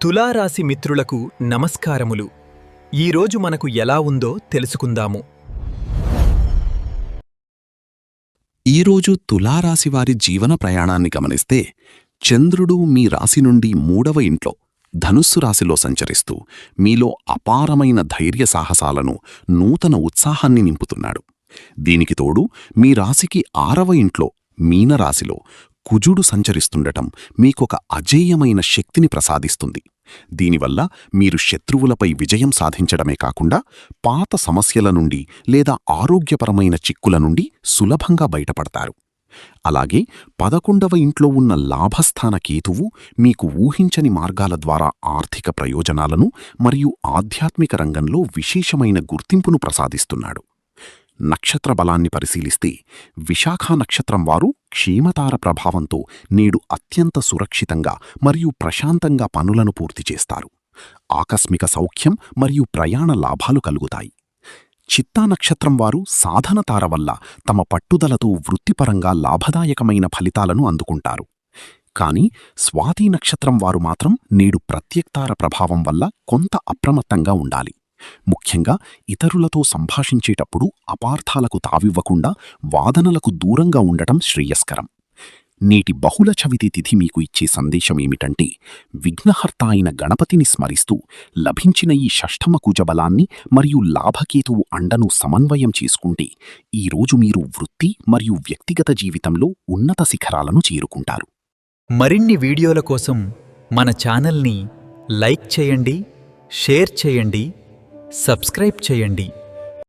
తులారాశి మిత్రులకు నమస్కారములు. ఈరోజు మనకు ఎలా ఉందో తెలుసుకుందాము. ఈరోజు తులారాశివారి జీవన ప్రయాణాన్ని గమనిస్తే చంద్రుడు మీ రాశి నుండి 3వ ఇంట్లో ధనుస్సు రాశిలో సంచరిస్తూ మీలో అపారమైన ధైర్య సాహసాలను, నూతన ఉత్సాహాన్ని నింపుతున్నాడు. దీనికి తోడు మీ రాశికి 6వ ఇంట్లో మీనరాశిలో కుజుడు సంచరిస్తుండటం మీకొక అజేయమైన శక్తిని ప్రసాదిస్తుంది. దీనివల్ల మీరు శత్రువులపై విజయం సాధించడమే కాకుండా పాత సమస్యల నుండి లేదా ఆరోగ్యపరమైన చిక్కుల నుండి సులభంగా బయటపడతారు. అలాగే 11వ ఇంట్లో ఉన్న లాభస్థాన కేతువు మీకు ఊహించని మార్గాల ద్వారా ఆర్థిక ప్రయోజనాలను మరియు ఆధ్యాత్మిక రంగంలో విశేషమైన గుర్తింపును ప్రసాదిస్తున్నాడు. నక్షత్ర బలాన్ని పరిశీలిస్తే విశాఖ నక్షత్రం వారు క్షేమతార ప్రభావంతో నేడు అత్యంత సురక్షితంగా మరియు ప్రశాంతంగా పనులను పూర్తి చేస్తారు. ఆకస్మిక సౌఖ్యం మరియు ప్రయాణ లాభాలు కలుగుతాయి. చిత్తా నక్షత్రం వారు సాధనతార వల్ల తమ పట్టుదలతో వృత్తిపరంగా లాభదాయకమైన ఫలితాలను అందుకుంటారు. కాని స్వాతి నక్షత్రం వారు మాత్రం నేడు ప్రత్యక్తార ప్రభావం వల్ల కొంత అప్రమత్తంగా ఉండాలి. ముఖ్యంగా ఇతరులతో సంభాషించేటప్పుడు అపార్థాలకు తావివ్వకుండా వాదనలకు దూరంగా ఉండటం శ్రేయస్కరం. నేటి బహుళ చవితి తిథి మీకు ఇచ్చే సందేశమేమిటంటే, విఘ్నహర్త అయిన గణపతిని స్మరిస్తూ లభించిన ఈ షష్ఠమ కుజబలాన్ని మరియు లాభకేతువు అండను సమన్వయం చేసుకుంటే ఈరోజు మీరు వృత్తి మరియు వ్యక్తిగత జీవితంలో ఉన్నత శిఖరాలను చేరుకుంటారు. మరిన్ని వీడియోల కోసం మన ఛానల్ని లైక్ చేయండి, షేర్ చేయండి, సబ్స్క్రైబ్ చేయండి.